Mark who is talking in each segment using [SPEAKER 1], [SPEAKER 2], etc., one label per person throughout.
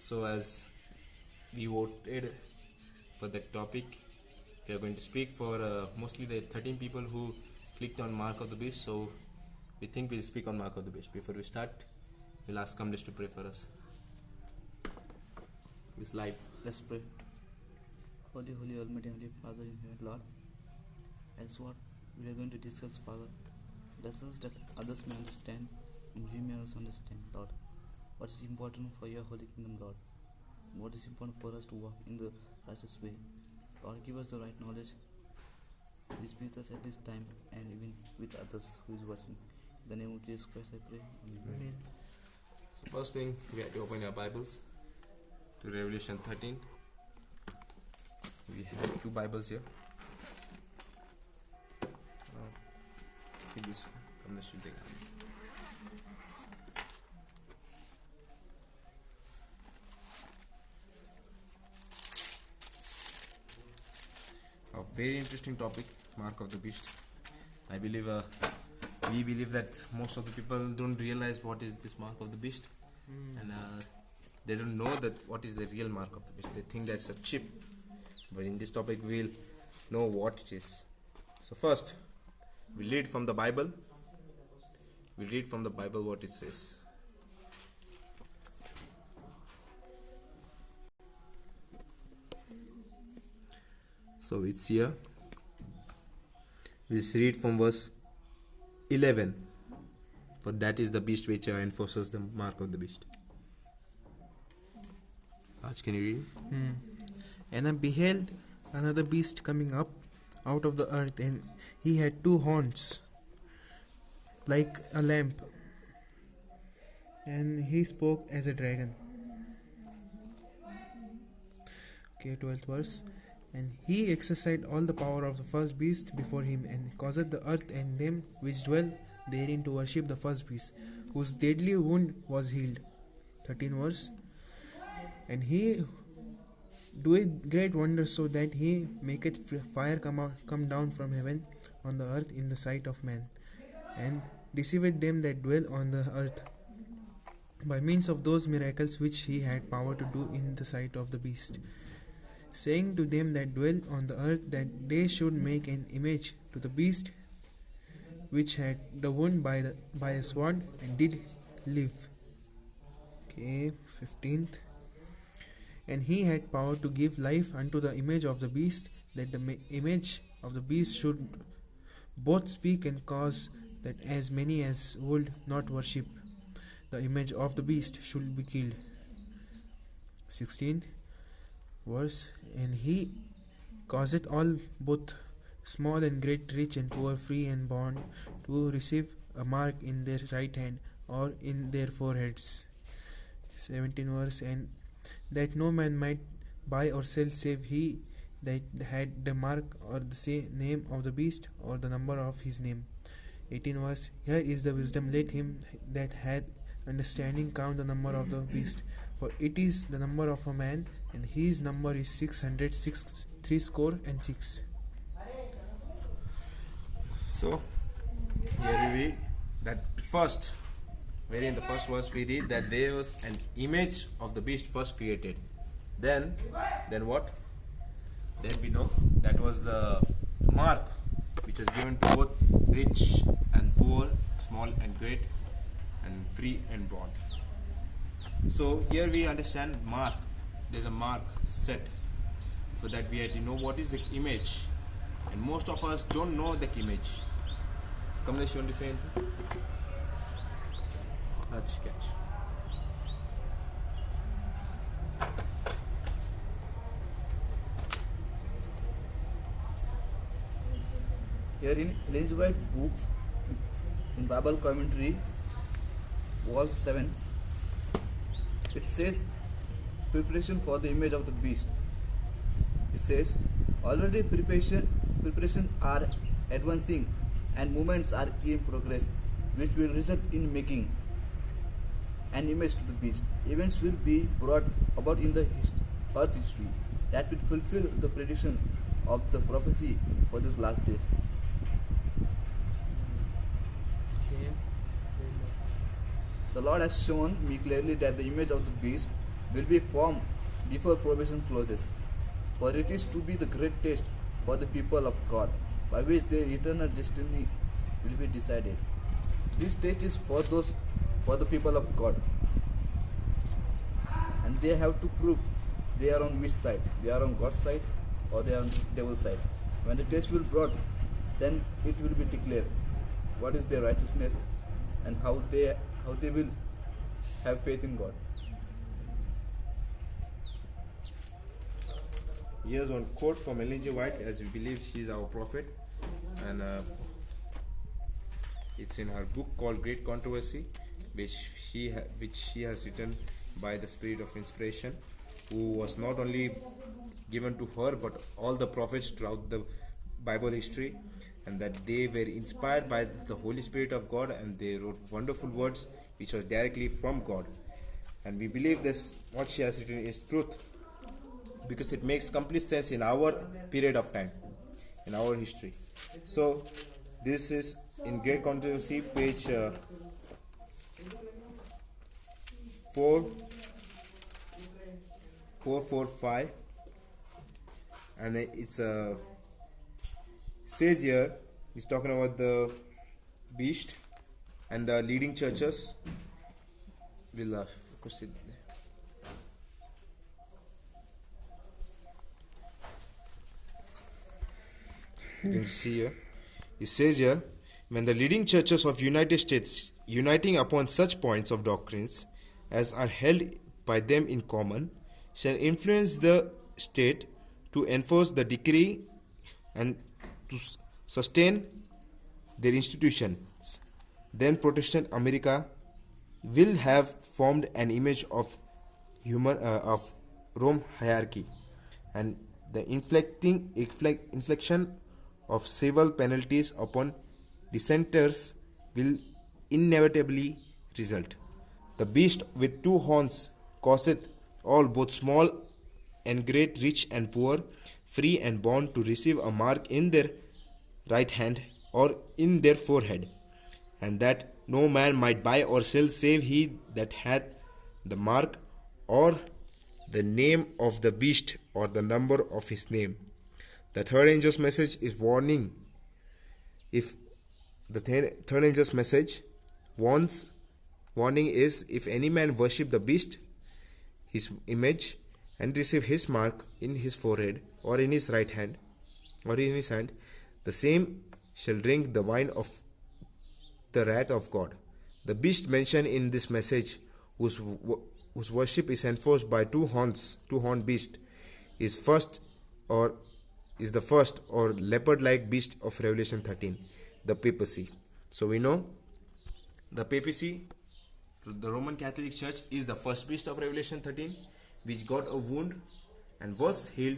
[SPEAKER 1] So as we voted for that topic, we are going to speak for mostly the 13 people who clicked on Mark of the Beast. So we think we'll speak on Mark of the Beast. Before we start, we'll ask Kamlesh to pray for us. It's live.
[SPEAKER 2] Let's pray. Holy, holy, almighty, holy Father in heaven, Lord, as what we are going to discuss, Father, bless us that others may understand and we may also understand, Lord, what is important for your holy kingdom, Lord, and what is important for us to walk in the righteous way. Lord, give us the right knowledge. Please be with us at this time and even with others who is watching. In the name of Jesus Christ, I pray. Amen.
[SPEAKER 1] So first thing, we have to open our Bibles to Revelation 13. We have two Bibles here. This Kamlesh will take it. A very interesting topic, Mark of the Beast. I believe we believe that most of the people don't realize what is this Mark of the Beast, and they don't know that what is the real Mark of the Beast. They think that's a chip, but in this topic we'll know what it is. So first, we'll read from the Bible. We'll read from the Bible what it says. So it's here. We'll read from verse 11. For that is the beast which enforces the mark of the beast. Raj, can you read?
[SPEAKER 3] And I beheld another beast coming up out of the earth, and he had two horns like a lamb, and he spoke as a dragon. Okay, 12th verse. And he exercised all the power of the first beast before him, and causeth the earth and them which dwell therein to worship the first beast, whose deadly wound was healed. 13th verse. And he doeth great wonders, so that he maketh fire come down from heaven on the earth in the sight of man, and deceiveth them that dwell on the earth, by means of those miracles which he had power to do in the sight of the beast, saying to them that dwell on the earth that they should make an image to the beast which had the wound by a sword and did live. Okay, 15th. And he had power to give life unto the image of the beast, that the image of the beast should both speak and cause that as many as would not worship the image of the beast should be killed. 16th verse. And he causeth all, both small and great, rich and poor, free and bond, to receive a mark in their right hand or in their foreheads. 17th verse. And that no man might buy or sell save he that had the mark or the name of the beast or the number of his name. 18th verse. Here is the wisdom. Let him that hath understanding count the number of the beast, for it is the number of a man, and his number is 666.
[SPEAKER 1] So here we read that first, in the first verse we read that there was an image of the beast first created. Then what? Then we know that was the mark which was given to both rich and poor, small and great, and free and bond. So here we understand mark. There's a mark set. For that we had to know what is the image, and most of us don't know the image. Kamlesh, you want to say anything? Let's catch.
[SPEAKER 2] Here in Ellen G. White books, in Bible commentary, Wall 7, it says preparation for the image of the beast. It says already preparation are advancing and movements are in progress, which will result in making an image to the beast. Events will be brought about in the earth history that will fulfill the prediction of the prophecy for these last days.
[SPEAKER 3] Okay.
[SPEAKER 2] The Lord has shown me clearly that the image of the beast will be formed before probation closes. For it is to be the great test for the people of God, by which their eternal destiny will be decided. This test is for the people of God, and they have to prove they are on which side. They are on God's side or they are on the devil's side. When the test will be brought, then it will be declared what is their righteousness and how they will have faith in God.
[SPEAKER 1] Here's one quote from Ellen G. White, as we believe she is our prophet, and it's in her book called Great Controversy, which she has written by the Spirit of Inspiration, who was not only given to her but all the prophets throughout the Bible history, and that they were inspired by the Holy Spirit of God, and they wrote wonderful words which were directly from God. And we believe this, what she has written, is truth, because it makes complete sense in our period of time, in our history. So this is in Great Controversy, page 445, and it's says here, he's talking about the beast and the leading churches. We'll proceed. You can see here, it says here, when the leading churches of United States, uniting upon such points of doctrines as are held by them in common, shall influence the state to enforce the decree and to sustain their institutions, then Protestant America will have formed an image of of Rome hierarchy, and the inflection of civil penalties upon dissenters will inevitably result. The beast with two horns causeth all, both small and great, rich and poor, free and bond, to receive a mark in their right hand or in their forehead, and that no man might buy or sell save he that hath the mark, or the name of the beast, or the number of his name. The third angel's message is warning. If the third angel's message warning is, if any man worship the beast, his image, and receive his mark in his forehead or in his right hand or in his hand, the same shall drink the wine of the wrath of God. The beast mentioned in this message, whose worship is enforced by two-horned beast, is the first or leopard-like beast of Revelation 13, the papacy. So we know the papacy, the Roman Catholic Church, is the first beast of Revelation 13, which got a wound and was healed,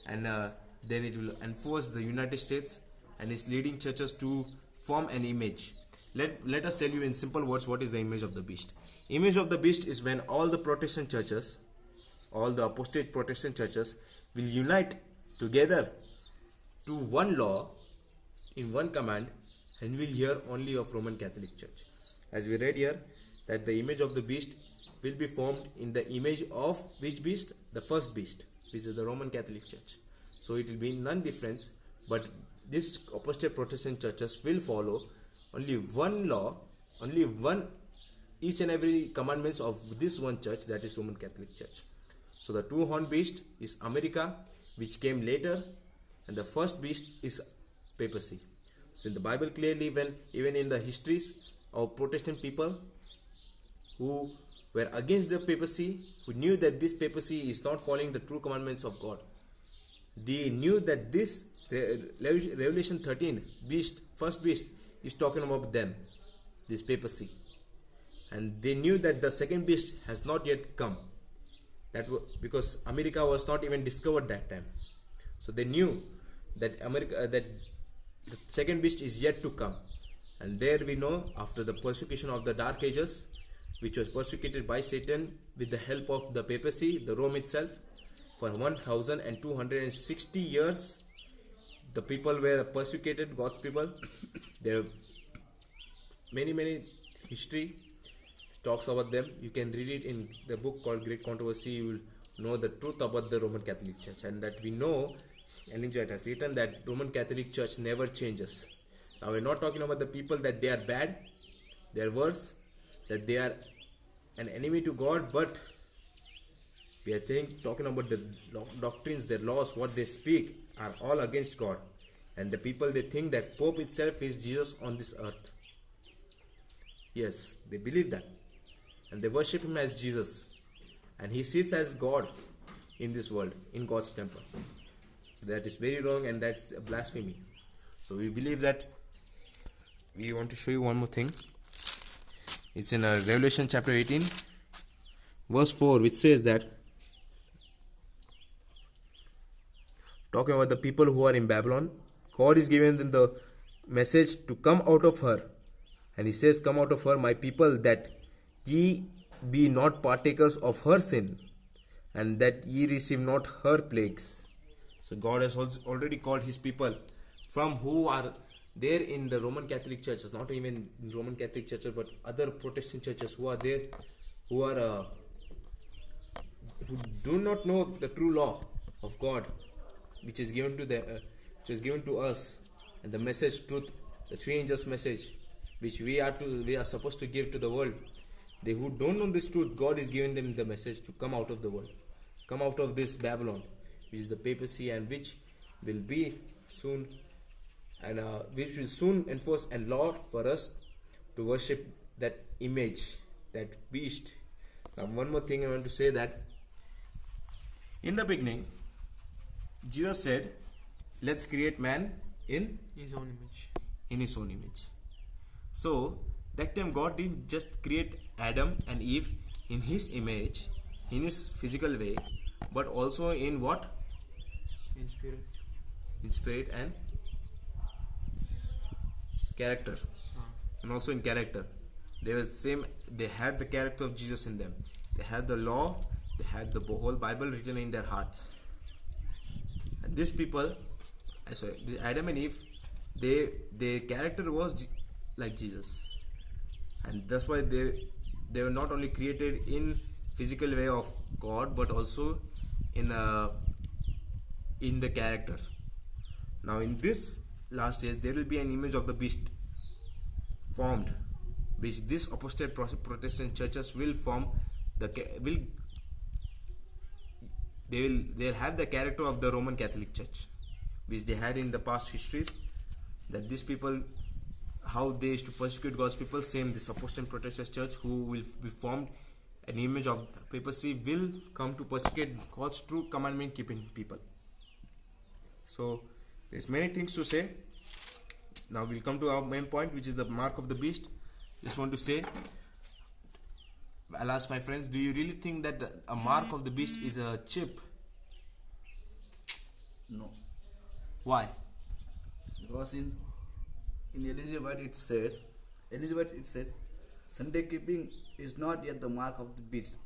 [SPEAKER 1] and then it will enforce the United States and its leading churches to form an image. Let us tell you in simple words what is the image of the beast. Image of the beast is when all the Protestant churches, all the apostate Protestant churches, will unite together to one law, in one command, and will hear only of Roman Catholic Church. As we read here, that the image of the beast will be formed in the image of which beast? The first beast, which is the Roman Catholic Church. So it will be none difference, but these apostate Protestant churches will follow only one law, only one, each and every commandments of this one church, that is Roman Catholic Church. So the two-horned beast is America, which came later, and the first beast is papacy. So in the Bible clearly, when even in the histories of Protestant people who were against the papacy, who knew that this papacy is not following the true commandments of God, they knew that this Revelation 13 beast, first beast, is talking about them, this papacy, and they knew that the second beast has not yet come. That because America was not even discovered that time, so they knew that that the second beast is yet to come. And there we know, after the persecution of the Dark Ages, which was persecuted by Satan with the help of the papacy, the Rome itself, for 1260 years, the people were persecuted, God's people. There are many history talks about them. You can read it in the book called Great Controversy. You will know the truth about the Roman Catholic Church, and that we know, Ellen White has written that Roman Catholic Church never changes. Now we're not talking about the people that they are bad, they are worse, that they are an enemy to God, but we are talking about the doctrines, their laws, what they speak are all against God. And the people, they think that Pope itself is Jesus on this earth. Yes, they believe that. And they worship him as Jesus. And he sits as God in this world, in God's temple. That is very wrong, and that's a blasphemy. So we believe that. We want to show you one more thing. It's in Revelation chapter 18, verse 4, which says that, talking about the people who are in Babylon, God is giving them the message to come out of her. And he says, come out of her, my people, that ye be not partakers of her sin, and that ye receive not her plagues. So God has already called his people from who are there in the Roman Catholic churches, not even in Roman Catholic churches, but other Protestant churches who are there, who do not know the true law of God, which is given to which is given to us, and the message, truth, the three angels message, which we are supposed to give to the world. They who don't know this truth, God is giving them the message to come out of the world, come out of this Babylon, which is the papacy, and which will be soon, and which will soon enforce a law for us to worship that image, that beast. Now, one more thing I want to say, that in the beginning, Jesus said, let's create man in
[SPEAKER 3] His own image.
[SPEAKER 1] his own image. So that time God didn't just create Adam and Eve in his image, in his physical way, but also in what?
[SPEAKER 3] In spirit.
[SPEAKER 1] In spirit and character. And also in character. They had the character of Jesus in them. They had the law, they had the whole Bible written in their hearts. And these people, Adam and Eve, their character was like Jesus. And that's why they were not only created in physical way of God, but also in the character. Now in this last days, there will be an image of the beast formed, which this apostate Protestant churches will form. They'll have the character of the Roman Catholic Church, which they had in the past histories. That these people, how they used to persecute God's people, same this apostate Protestant church who will be formed an image of papacy will come to persecute God's true commandment keeping people. So there's many things to say. Now we'll come to our main point, which is the mark of the beast. Just want to say, I'll ask my friends, do you really think that a mark of the beast is a chip?
[SPEAKER 2] No.
[SPEAKER 1] Why?
[SPEAKER 2] Because in Elizabeth it says, Sunday keeping is not yet the mark of the beast,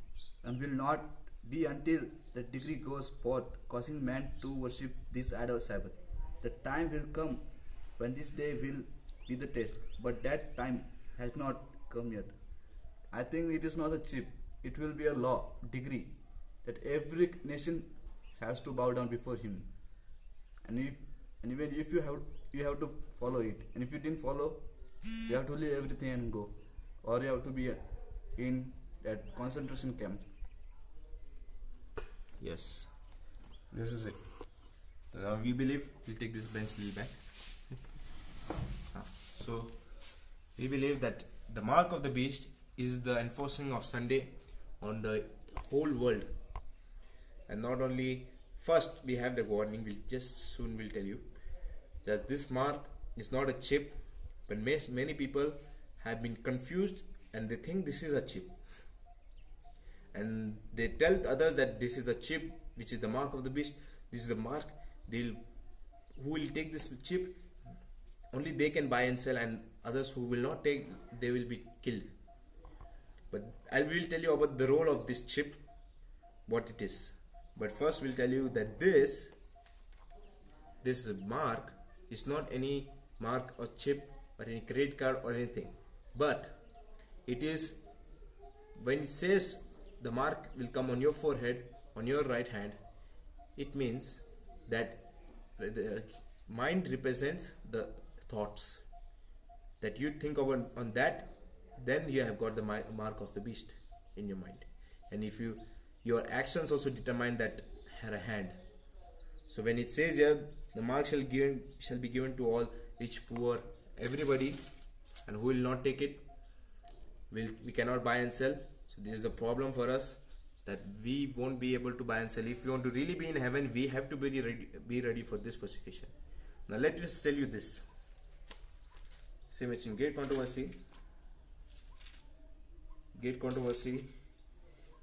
[SPEAKER 2] and will not be until the decree goes forth, causing man to worship this idol Sabbath. The time will come when this day will be the test, but that time has not come yet. I think it is not a chip, it will be a law, decree, that every nation has to bow down before him. And even if you have to follow it, and if you didn't follow, you have to leave everything and go, or you have to be in that concentration camp.
[SPEAKER 1] Yes, this is it. We believe, we'll take this bench a little back. So we believe that the mark of the beast is the enforcing of Sunday on the whole world. And not only, first we have the warning, we'll tell you that this mark is not a chip, but many people have been confused and they think this is a chip. And they tell others that this is the chip, which is the mark of the beast, this is the mark. Who will take this chip, only they can buy and sell, and others who will not take, they will be killed. But I will tell you about the role of this chip, what it is. But first we'll tell you that this mark is not any mark or chip or any credit card or anything, but it is when it says the mark will come on your forehead, on your right hand, it means that the mind represents the thoughts that you think of on that, then you have got the mark of the beast in your mind. And if your actions also determine that hand. So when it says here, the mark shall be given to all, rich, poor, everybody, and who will not take it, we cannot buy and sell. So this is the problem for us, that we won't be able to buy and sell. If we want to really be in heaven, we have to be ready for this persecution. Now let us tell you this. Same as in Great Controversy,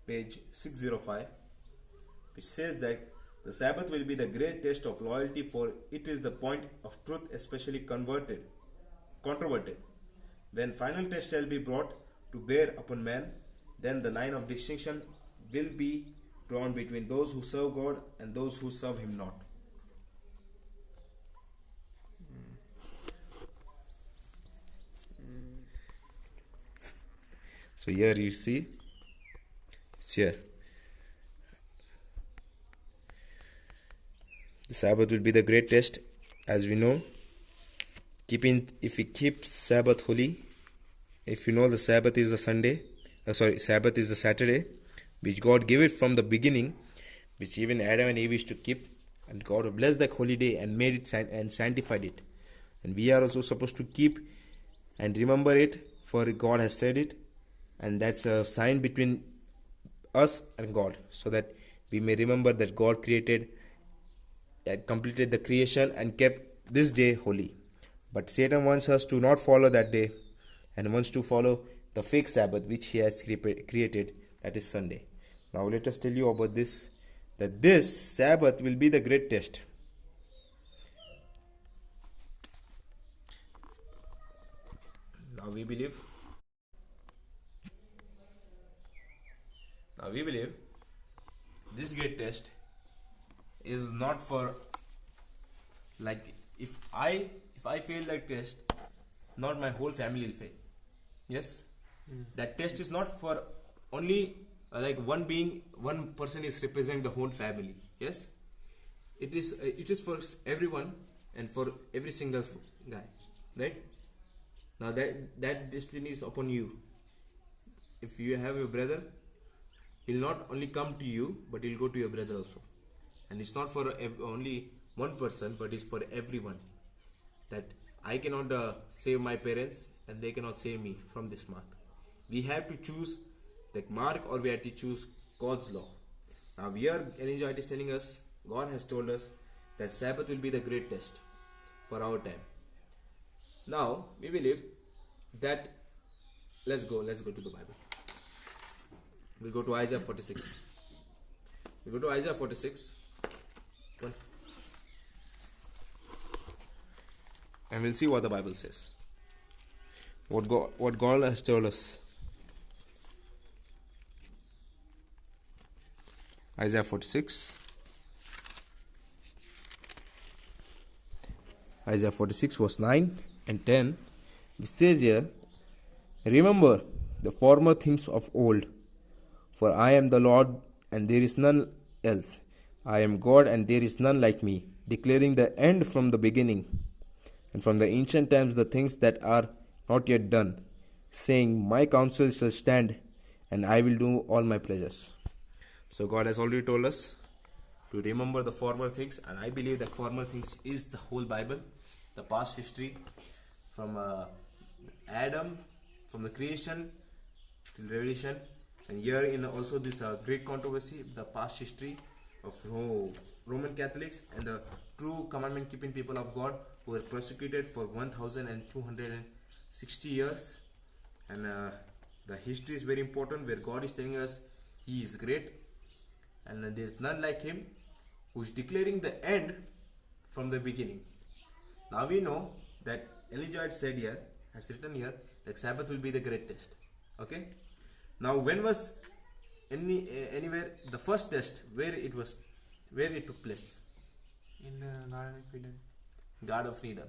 [SPEAKER 1] page 605, which says that the Sabbath will be the great test of loyalty, for it is the point of truth, especially controverted. When final test shall be brought to bear upon man, then the line of distinction will be drawn between those who serve God and those who serve Him not. So here you see, it's here. The Sabbath will be the great test, as we know. If we keep Sabbath holy, if you know the Sabbath is the Sabbath is the Saturday, which God gave it from the beginning, which even Adam and Eve used to keep, and God blessed that holy day and made it and sanctified it. And we are also supposed to keep and remember it, for God has said it, and that's a sign between us and God, so that we may remember that God completed the creation and kept this day holy. But Satan wants us to not follow that day and wants to follow the fake Sabbath which he has created, that is Sunday. Now let us tell you about this, that this Sabbath will be the great test. Now we believe this great test is not for, like, if I fail that test, not my whole family will fail. Yes, that test is not for only like one person is representing the whole family. Yes, it is for everyone and for every single guy, right? Now that destiny is upon you. If you have a brother, he'll not only come to you, but he'll go to your brother also. And it's not for only one person, but it's for everyone. That I cannot save my parents and they cannot save me from this mark. We have to choose that mark, or we have to choose God's law. Now Ellen G. White is telling us, God has told us that Sabbath will be the great test for our time. Now we believe that, let's go to the Bible. We'll go to Isaiah 46. And we'll see what the Bible says. What God has told us. Isaiah 46. Isaiah 46 verse 9 and 10. It says here, remember the former things of old, for I am the Lord and there is none else. I am God and there is none like me, declaring the end from the beginning, and from the ancient times the things that are not yet done, saying, my counsel shall stand, and I will do all my pleasures. So God has already told us to remember the former things, and I believe that former things is the whole Bible, the past history, from Adam, from the creation till Revelation, and here in also this great controversy, the past history of Roman Catholics and the true commandment keeping people of God who were persecuted for 1260 years. And the history is very important, where God is telling us He is great and there is none like Him, who is declaring the end from the beginning. Now we know that Ellen G. White said here, has written here, that Sabbath will be the great test. Okay. Now when was anywhere the first test, where it took place?
[SPEAKER 3] In the Garden of Eden.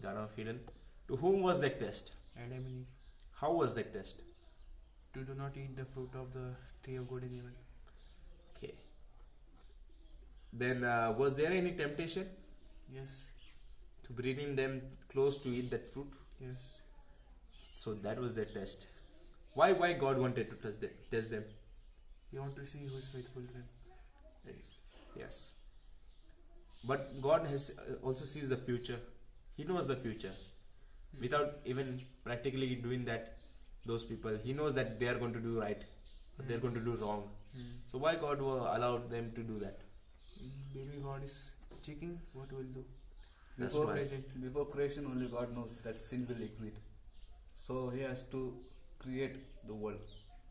[SPEAKER 1] Garden of Eden. To whom was that test?
[SPEAKER 3] Adam and Eve.
[SPEAKER 1] How was that test?
[SPEAKER 3] to do not eat the fruit of the tree of good and evil.
[SPEAKER 1] Okay. Then was there any temptation
[SPEAKER 3] Yes,
[SPEAKER 1] to bringing them close to eat that fruit?
[SPEAKER 3] yes.
[SPEAKER 1] So that was their test. Why God wanted to test them?
[SPEAKER 3] You want to see who is faithful to them.
[SPEAKER 1] Yes. But God has also sees the future. He knows the future. Without even practically doing that, those people, He knows that they are going to do right, but they are going to do wrong. So why God will allow them to do that?
[SPEAKER 3] Maybe God is checking what we'll do.
[SPEAKER 1] That's
[SPEAKER 2] Before,
[SPEAKER 1] why.
[SPEAKER 2] before creation, only God knows that sin will exist. So He has to create the world.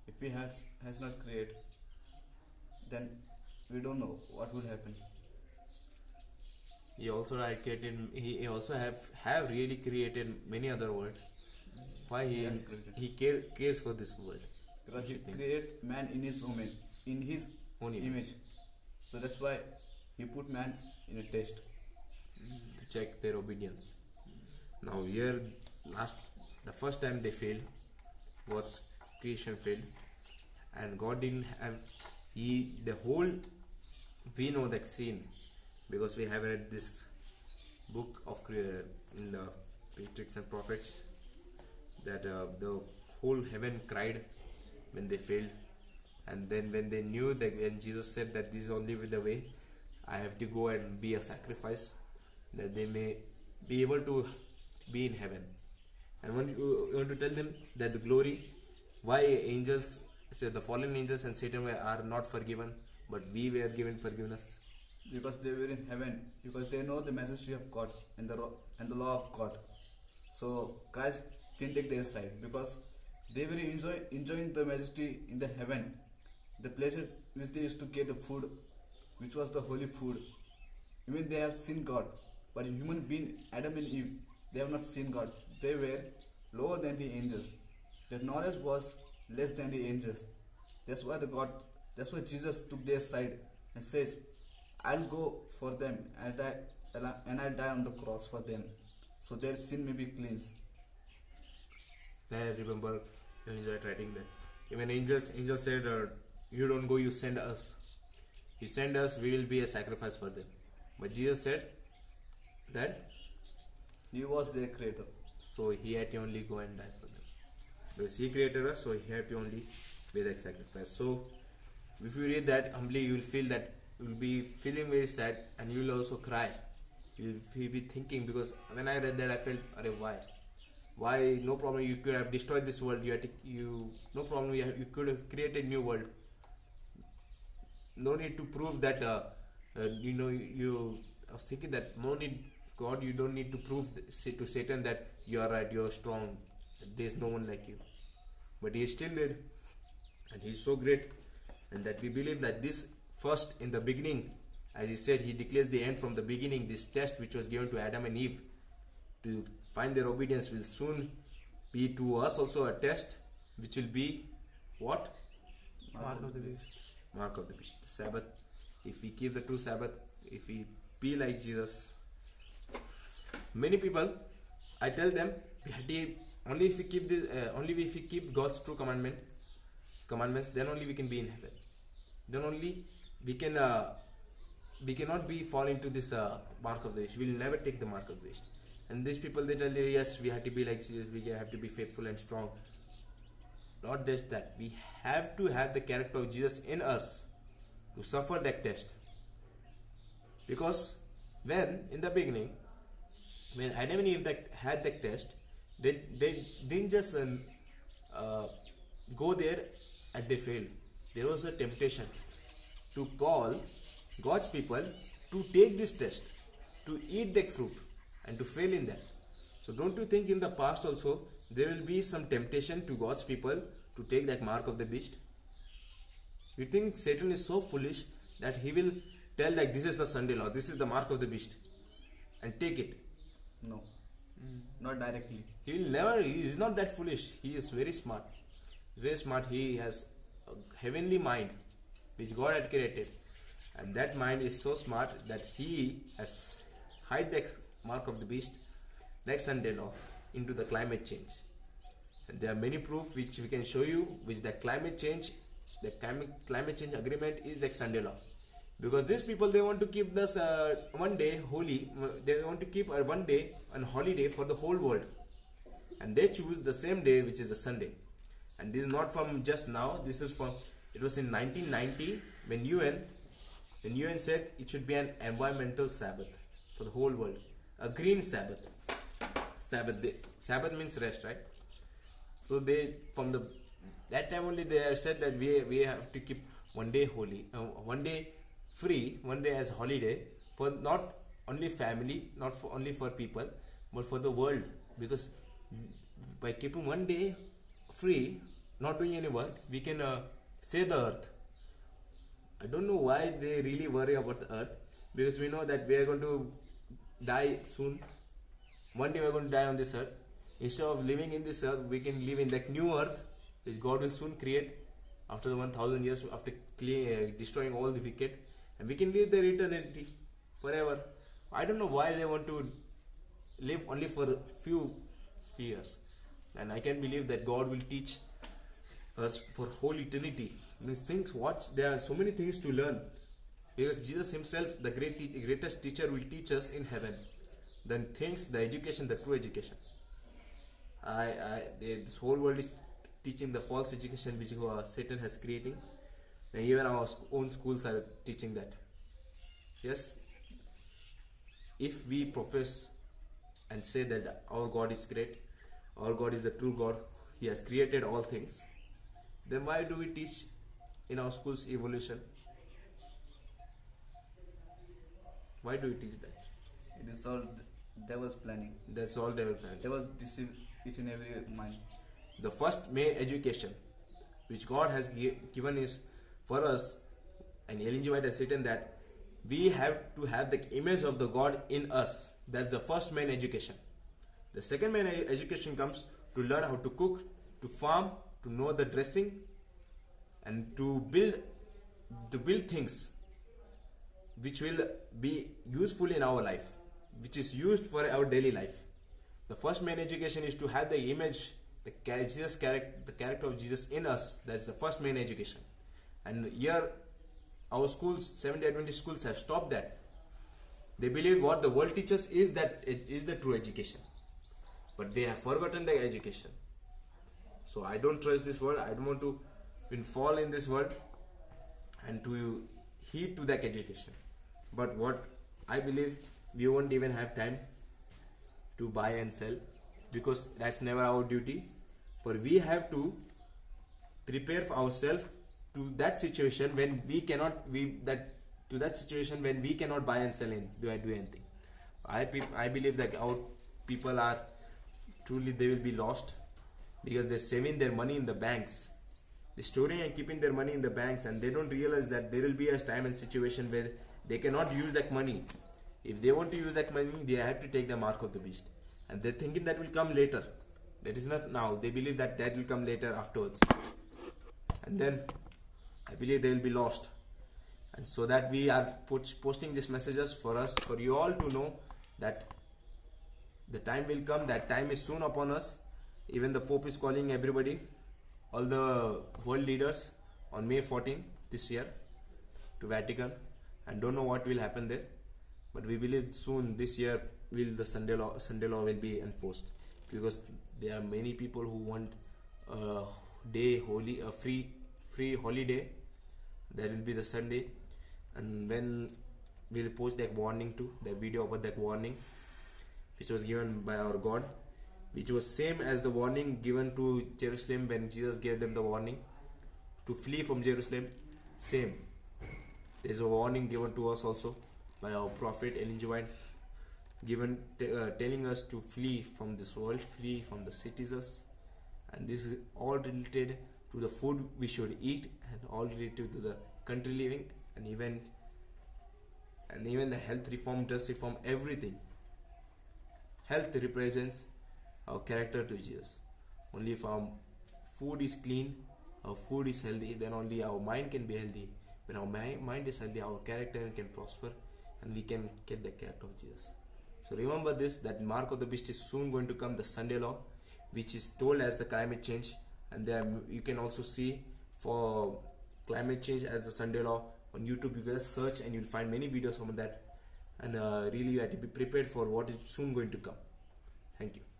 [SPEAKER 2] If He has not created, then we don't know what will happen.
[SPEAKER 1] He also created. He also have really created many other worlds. Why he
[SPEAKER 2] Yes, created.
[SPEAKER 1] he cares for this world?
[SPEAKER 2] Because He
[SPEAKER 1] You think?
[SPEAKER 2] created man in His in His
[SPEAKER 1] Own
[SPEAKER 2] image. So that's why He put man in a test.
[SPEAKER 1] To check their obedience. Now here, the first time they failed was creation failed, and God didn't have the whole. We know that scene because we have read this book of in the Patriarchs and Prophets that the whole heaven cried when they failed, and then when they knew that when Jesus said that this is only the way, I have to go and be a sacrifice that they may be able to be in heaven. And when you want to tell them that the glory, why angels, so the fallen angels and Satan are not forgiven, but we were given forgiveness.
[SPEAKER 2] Because they were in heaven, because they know the majesty of God and the law of God. So Christ didn't take their side because they were enjoying the majesty in the heaven, the pleasure which they used to get the food, which was the holy food. Even they have seen God, but human being Adam and Eve, they have not seen God. They were lower than the angels. Their knowledge was less than the angels. That's why Jesus took their side and says, I'll go for them and I die on the cross for them, so their sin may be cleansed.
[SPEAKER 1] I remember Elizabeth writing that even angels said, you don't go, you send us. You send us, we will be a sacrifice for them. But Jesus said that
[SPEAKER 2] He was their creator.
[SPEAKER 1] so He had to only go and die for them. Because He created us, so He had to only be the sacrifice. So if you read that humbly, you will feel that you will be feeling very sad and you will also cry. You will be thinking, because when I read that I felt, why? Why? No problem, you could have destroyed this world. No problem, you could have created new world. No need to prove that. I was thinking that no need, God, you don't need to prove to Satan that you are right, you are strong. There is no one like you. But He still did, and He is so great, and that we believe that this first in the beginning, as He said, He declares the end from the beginning. This test which was given to Adam and Eve to find their obedience will soon be to us also a test, which will be what?
[SPEAKER 3] Mark of the beast.
[SPEAKER 1] Mark of the beast. The Sabbath. If we keep the true Sabbath, if we be like Jesus. Many people, I tell them, only if we keep this, only if we keep God's true commandments, then only we can be in heaven. Then only we cannot fall into this mark of the beast. We will never take the mark of the beast. And these people, they tell you, yes, we have to be like Jesus, we have to be faithful and strong. Not just that, we have to have the character of Jesus in us to suffer that test. Because when, in the beginning, when Adam and Eve had that test, they didn't just go there and they failed. There was a temptation to call God's people to take this test, to eat that fruit and to fail in that. So don't you think in the past also there will be some temptation to God's people to take that mark of the beast? You think Satan is so foolish that he will tell like this is the Sunday law, this is the mark of the beast and take it?
[SPEAKER 2] No, not directly.
[SPEAKER 1] He will never, he is not that foolish. He is very smart. Very smart. He has a heavenly mind which God had created. And that mind is so smart that he has hide the mark of the beast like Sunday law into the climate change. And there are many proof which we can show you, which the climate change agreement is like Sunday law. Because these people, they want to keep this one day holy, they want to keep one day on holiday for the whole world, and they choose the same day, which is the Sunday. And this is not from just now, this is from, it was in 1990 when UN said it should be an environmental Sabbath for the whole world, a green Sabbath. Sabbath means rest, right? So they, from that time only, they said that we have to keep one day holy, one day free, one day as holiday for not only family, not for only for people, but for the world. Because by keeping one day free, not doing any work, we can save the earth. I don't know why they really worry about the earth, because we know that we are going to die soon. One day we are going to die on this earth. Instead of living in this earth, we can live in that new earth which God will soon create after the 1000 years, after destroying all the wicked, and we can live there eternity forever. I don't know why they want to live only for a few years, and I can believe that God will teach us for whole eternity. These things, there are so many things to learn, because Jesus himself, the greatest teacher, will teach us in heaven. Then things, the education, the true education. This whole world is teaching the false education which Satan has creating, and even our own schools are teaching that. Yes, if we profess and say that our God is great, our God is the true God, He has created all things, then why do we teach in our schools evolution? Why do we teach that?
[SPEAKER 2] It is all devil's planning.
[SPEAKER 1] That's all devil planning.
[SPEAKER 2] Devils deceive each and every mind.
[SPEAKER 1] The first main education which God has given is for us, and Ellen G. White has written that we have to have the image of the God in us. That's the first main education. The second main education comes to learn how to cook, to farm, to know the dressing, and to build things which will be useful in our life, which is used for our daily life. The first main education is to have the image, the character of Jesus in us. That's the first main education. And here our schools, Seventh-day Adventist schools, have stopped that. They believe what the world teaches is that it is the true education, but they have forgotten the education. So I don't trust this world. I don't want to fall in this world and to heed to that education. But what I believe, we won't even have time to buy and sell, because that's never our duty. For we have to prepare ourselves to that situation when we cannot buy and sell and do anything. I believe that our people are truly, they will be lost, because they're saving their money in the banks. They're storing and keeping their money in the banks, and they don't realize that there will be a time and situation where they cannot use that money. If they want to use that money, they have to take the mark of the beast, and they're thinking that will come later. That is not now. They believe that will come later afterwards, and then I believe they will be lost. And so that we are posting these messages for you all to know that the time will come. That time is soon upon us. Even the Pope is calling everybody, all the world leaders, on May 14 this year to Vatican, and don't know what will happen there. But we believe soon this year the Sunday law will be enforced, because there are many people who want a day holy, a free holiday. That will be the Sunday, and when we'll post that warning too, the video about that warning, which was given by our God, which was same as the warning given to Jerusalem when Jesus gave them the warning to flee from Jerusalem. Same. There's a warning given to us also by our prophet Ellen G. White, telling us to flee from this world, flee from the citizens, and this is all related to the food we should eat, and all related to the country living, and even the health reform, dress reform, everything. Health represents our character to Jesus. Only if our food is clean, our food is healthy, then only our mind can be healthy. When our mind is healthy, our character can prosper, and we can get the character of Jesus. So remember this, that mark of the beast is soon going to come, the Sunday law, which is told as the climate change. And then you can also see for climate change as the Sunday law on YouTube. You guys search and you'll find many videos on that, and really you have to be prepared for what is soon going to come. Thank you.